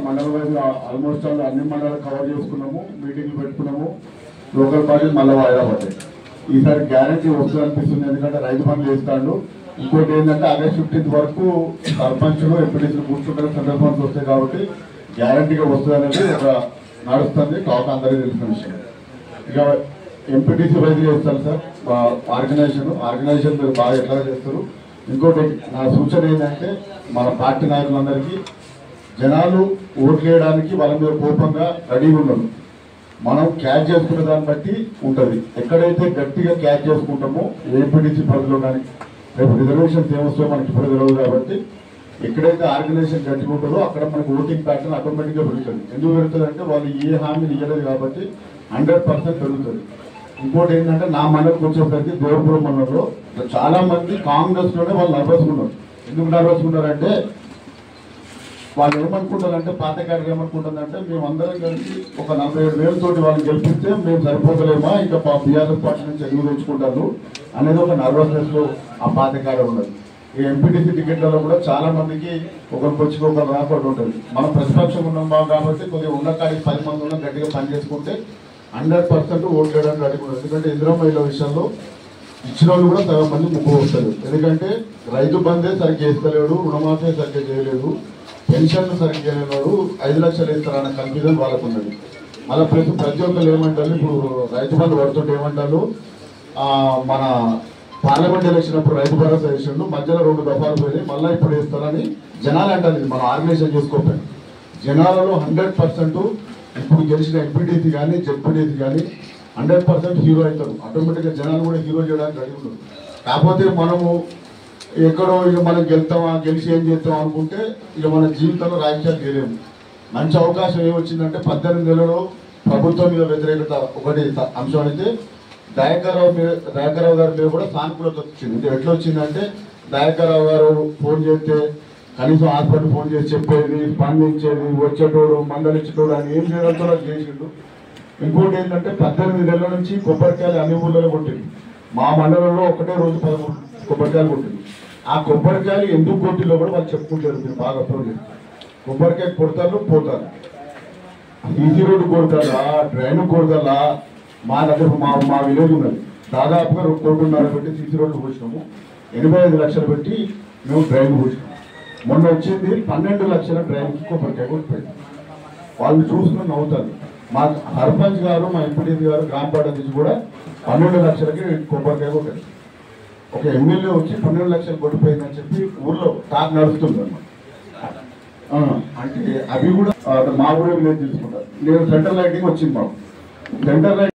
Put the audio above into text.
మండల wise almost అన్ని మండలాలు కవర్ చేసుకున్నాము, మీటింగ్లు పెట్టుకున్నాము. లోకల్ పార్టీలు మళ్ళీ వాయిదా పడ్డాయి. ఈసారి గ్యారంటీ వస్తుంది అనిపిస్తుంది, ఎందుకంటే రైతు బంధు చేస్తాడు. ఇంకోటి ఏంటంటే ఆగస్ట్ 15 వరకు సర్పంచులు ఎంపీటీసీలు కూర్చుంటే సెంట్రల్ ఫండ్స్ వస్తాయి కాబట్టి గ్యారంటీగా వస్తుంది అనేది ఒక నడుస్తుంది టాక్, అందరికీ తెలిసిన విషయం. ఇక ఎంపీటీసీ వైజ్ చేస్తారు సార్ ఆర్గనైజేషన్ మీరు బాగా ఎట్లా చేస్తారు. ఇంకోటి నా సూచన ఏంటంటే మన పార్టీ నాయకులందరికీ జనాలు ఓట్లు వేయడానికి వాళ్ళ మీద కోపంగా రెడీగా ఉండదు. మనం క్యాచ్ చేసుకునే దాన్ని బట్టి ఉంటుంది. ఎక్కడైతే గట్టిగా క్యాచ్ చేసుకుంటామో ఏపీటీసీ పరిధిలో కానీ రేపు రిజర్వేషన్స్ ఏమొస్తాయో మనకి ఇప్పుడు తెలియదు కాబట్టి ఎక్కడైతే ఆర్గనైజేషన్ గట్టిగా ఉంటుందో అక్కడ మనకు ఓటింగ్ ప్యాటర్న్ ఆటోమేటిక్గా పెరుగుతుంది. ఎందుకు పెరుగుతుంది అంటే వాళ్ళు ఏ హామీని ఇవ్వలేదు కాబట్టి 100% పెరుగుతుంది. ఇంకోటి ఏంటంటే నా మండలికి వచ్చేసరికి దేవపురం మండలంలో చాలా మంది కాంగ్రెస్లోనే వాళ్ళు నర్వస్గా ఉన్నారు. ఎందుకు నర్వస్గా ఉన్నారంటే వాళ్ళు ఏమనుకుంటారంటే పాత కార్డు ఏమనుకుంటుందంటే మేమందరం కలిసి ఒక 47,000 తోటి వాళ్ళని గెలిపిస్తే మేము సరిపోతలేమా, ఇంకా బీఆర్ఎస్ పార్టీ నుంచి ఎదుగు తెచ్చుకుంటారు అనేది ఒక నర్వస్నెస్ లో ఆ పాత కార్డు ఉన్నది. ఈ ఎంపీటీసీ టికెట్లలో కూడా చాలా మందికి ఒకరికి వచ్చి ఒకరు రాకపోవడం ఉంటుంది. మనం ప్రతిపక్షం ఉన్నాం కాబట్టి కొద్దిగా ఉన్న కాడికి 10 మంది ఉన్న గట్టిగా పనిచేసుకుంటే 100% ఓట్లు వేయడానికి రెడీ ఉంటుంది. ఎందుకంటే ఇందిరా మహిళ విషయంలో ఇచ్చిన వాళ్ళు కూడా సగం మంది ముప్పు వస్తారు. ఎందుకంటే రైతు బంధే సరిగ్గా వేస్తలేడు, రుణమాఫీ సరిగ్గా చేయలేదు, పెన్షన్లు సరిగ్గా చేయలేడు, 5 లక్షలు ఇస్తారన్న కన్ఫ్యూజన్ వాళ్ళకు ఉన్నది. మళ్ళీ ప్రతి ఒక్కరు ఏమంటారు, ఇప్పుడు రైతు బంధు పడుతుంటే ఏమంటారు, మన పార్లమెంట్ ఎలక్షన్ అప్పుడు రైతు భరోసా వేసిండు, మధ్యలో 2 దఫాలు పోయి మళ్ళీ ఇప్పుడు వేస్తారని జనాలు అంటారు. ఇది మనం ఆర్గనైజేషన్ చేసుకోకపోయి జనాలలో 100% ఇప్పుడు గెలిచిన ఎంపీటీసీ కానీ జెడ్పీటీసీ కానీ 100% హీరో అవుతారు. ఆటోమేటిక్గా జనాలు కూడా హీరో చేయడానికి రెడీ ఉన్నారు. కాకపోతే మనము ఎక్కడో ఇక మనం గెలిచి ఏం చేస్తాం అనుకుంటే ఇక మన జీవితంలో రాజకీయాలు చేయలేము. మంచి అవకాశం ఏమొచ్చిందంటే 18 నెలలో ప్రభుత్వం మీద వ్యతిరేకత ఒకటి అంశం అయితే దయాకర్రావు గారి మీద కూడా సానుకూలత వచ్చింది. ఇది ఎట్లా వచ్చిందంటే దయాకర్రావు గారు ఫోన్ చేస్తే కనీసం హాస్పిటల్ ఫోన్ చేసి చెప్పేది, స్పందించేది, వచ్చేటోడు, మందలిచ్చేటోడు అని ఏం చేయడంతో చేసిండు. ఇంకోటి ఏంటంటే 18 నెలల నుంచి కొబ్బరికాయలు అన్ని ఊళ్ళలో కొట్టింది. మా మండలంలో ఒకటే రోజు 13 కొబ్బరికాయలు కొట్టింది. ఆ కొబ్బరికాయలు ఎందుకు కొట్టిలో కూడా వాళ్ళు చెప్పుకుంటారు. మీరు బాగా అర్థం, కొబ్బరికాయ కొడతారు పోతారు, ఈజీ రోడ్డు కొడతారా, డ్రైన్ కొడతారా. మా దగ్గర మా విలేజ్ ఉన్నది, దాదాపుగా 2.5 పెట్టి సీసీ రోడ్లు పోసినాము, 85 లక్షలు పెట్టి మేము డ్రైన్ పోసినాము. మొన్న వచ్చింది 12 లక్షల డ్రైన్కి కొబ్బరికాయ కొట్టిపోయింది. వాళ్ళు చూసుకుని నవ్వుతారు. మా సర్పంచ్ గారు, మా ఎంపీటీసీ గారు గ్రామ పంచాయతీ నుంచి కూడా 12 లక్షలకి కొబ్బరికాయ కొట్టారు. ఒక ఎమ్మెల్యే వచ్చి 12 లక్షలు కొట్టిపోయిందని చెప్పి ఊర్లో టాక్ నడుస్తుంది అన్నమాట. అంటే అవి కూడా మా ఊరే విలేజ్ తీసుకుంటారు. నేను సెంట్రల్ లైటింగ్ వచ్చింది, మాకు సెంట్రల్ లైటింగ్